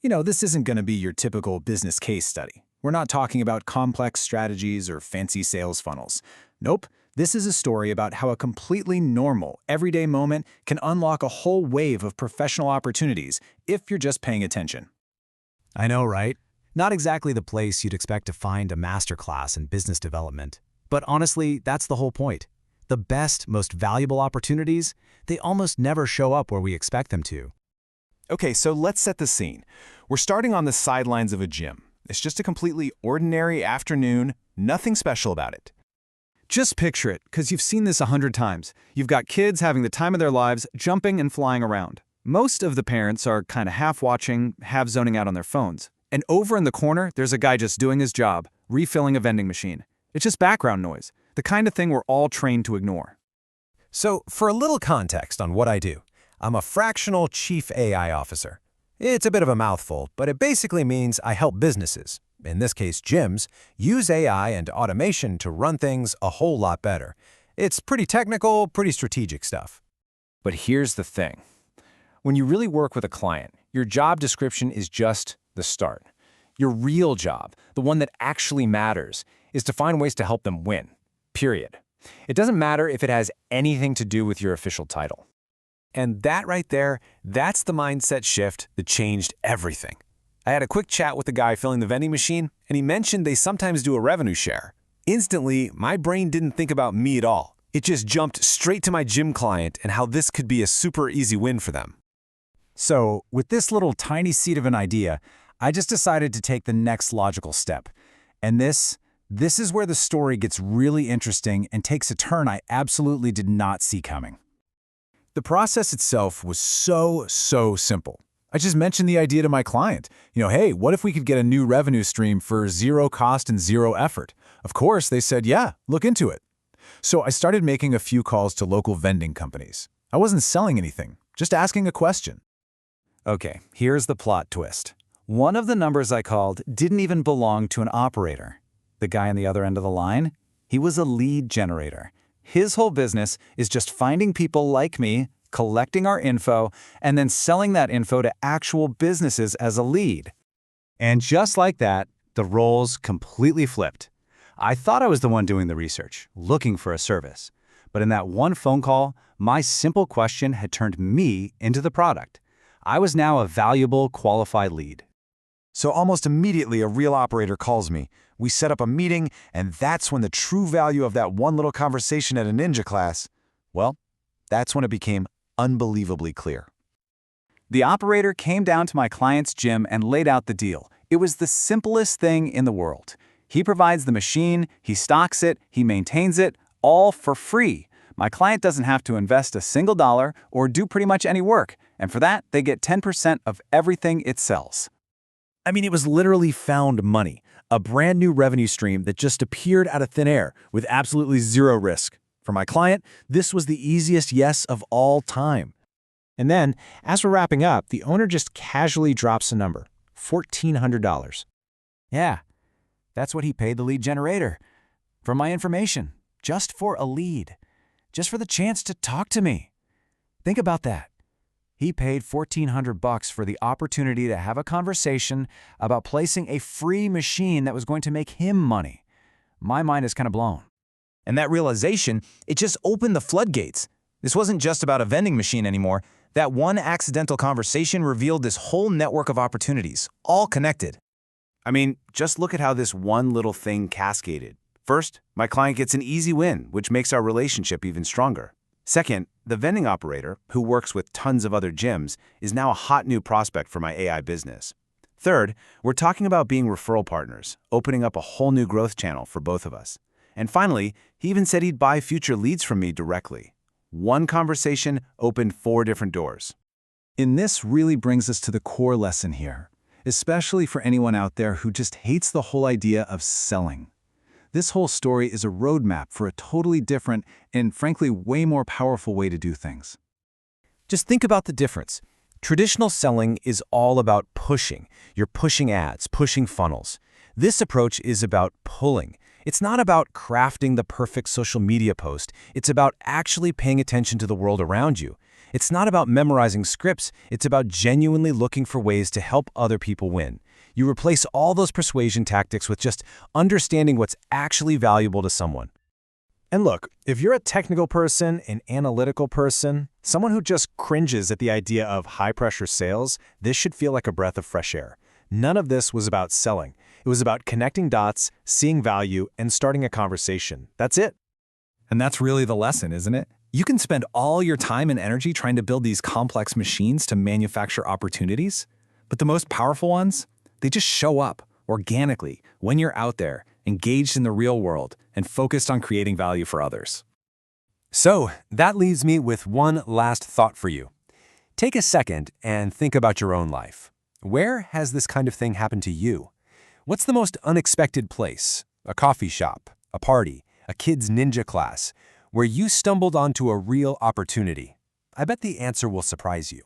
This isn't going to be your typical business case study. We're not talking about complex strategies or fancy sales funnels. Nope, this is a story about how a completely normal, everyday moment can unlock a whole wave of professional opportunities if you're just paying attention. I know, right? Not exactly the place you'd expect to find a masterclass in business development. But honestly, that's the whole point. The best, most valuable opportunities, they almost never show up where we expect them to. Okay, so let's set the scene. We're starting on the sidelines of a gym. It's just a completely ordinary afternoon, nothing special about it. Just picture it, because you've seen this 100 times. You've got kids having the time of their lives, jumping and flying around. Most of the parents are kind of half watching, half zoning out on their phones. And over in the corner, there's a guy just doing his job, refilling a vending machine. It's just background noise, the kind of thing we're all trained to ignore. So, for a little context on what I do, I'm a fractional chief AI officer. It's a bit of a mouthful, but it basically means I help businesses, in this case gyms, use AI and automation to run things a whole lot better. It's pretty technical, pretty strategic stuff. But here's the thing. When you really work with a client, your job description is just the start. Your real job, the one that actually matters, is to find ways to help them win. Period. It doesn't matter if it has anything to do with your official title. And that right there, that's the mindset shift that changed everything. I had a quick chat with the guy filling the vending machine, and he mentioned they sometimes do a revenue share. Instantly, my brain didn't think about me at all. It just jumped straight to my gym client and how this could be a super easy win for them. So, with this little tiny seed of an idea, I just decided to take the next logical step. And this is where the story gets really interesting and takes a turn I absolutely did not see coming. The process itself was so simple. I just mentioned the idea to my client. Hey, what if we could get a new revenue stream for zero cost and zero effort? Of course, they said, yeah, look into it. So I started making a few calls to local vending companies. I wasn't selling anything, just asking a question. Okay, here's the plot twist. One of the numbers I called didn't even belong to an operator. The guy on the other end of the line, he was a lead generator. His whole business is just finding people like me, collecting our info, and then selling that info to actual businesses as a lead. And just like that, the roles completely flipped. I thought I was the one doing the research, looking for a service. But in that one phone call, my simple question had turned me into the product. I was now a valuable, qualified lead. So almost immediately, a real operator calls me. We set up a meeting, and that's when the true value of that one little conversation at a ninja class, well, that's when it became unbelievably clear. The operator came down to my client's gym and laid out the deal. It was the simplest thing in the world. He provides the machine, he stocks it, he maintains it, all for free. My client doesn't have to invest a single dollar or do pretty much any work, and for that, they get 10% of everything it sells. I mean, it was literally found money, a brand new revenue stream that just appeared out of thin air with absolutely zero risk. For my client, this was the easiest yes of all time. And then, as we're wrapping up, the owner just casually drops a number, $1,400. Yeah, that's what he paid the lead generator. For my information, just for a lead. Just for the chance to talk to me. Think about that. He paid $1,400 for the opportunity to have a conversation about placing a free machine that was going to make him money. My mind is kind of blown. And that realization, it just opened the floodgates. This wasn't just about a vending machine anymore. That one accidental conversation revealed this whole network of opportunities, all connected. I mean, just look at how this one little thing cascaded. First, my client gets an easy win, which makes our relationship even stronger. Second, the vending operator, who works with tons of other gyms, is now a hot new prospect for my AI business. Third, we're talking about being referral partners, opening up a whole new growth channel for both of us. And finally, he even said he'd buy future leads from me directly. One conversation opened 4 different doors. And this really brings us to the core lesson here, especially for anyone out there who just hates the whole idea of selling. This whole story is a roadmap for a totally different and, frankly, way more powerful way to do things. Just think about the difference. Traditional selling is all about pushing. You're pushing ads, pushing funnels. This approach is about pulling. It's not about crafting the perfect social media post. It's about actually paying attention to the world around you. It's not about memorizing scripts, it's about genuinely looking for ways to help other people win. You replace all those persuasion tactics with just understanding what's actually valuable to someone. And look, if you're a technical person, an analytical person, someone who just cringes at the idea of high-pressure sales, this should feel like a breath of fresh air. None of this was about selling. It was about connecting dots, seeing value, and starting a conversation. That's it. And that's really the lesson, isn't it? You can spend all your time and energy trying to build these complex machines to manufacture opportunities, but the most powerful ones, they just show up organically when you're out there, engaged in the real world, and focused on creating value for others. So, that leaves me with one last thought for you. Take a second and think about your own life. Where has this kind of thing happened to you? What's the most unexpected place? A coffee shop, a party, a kid's ninja class, where you stumbled onto a real opportunity? I bet the answer will surprise you.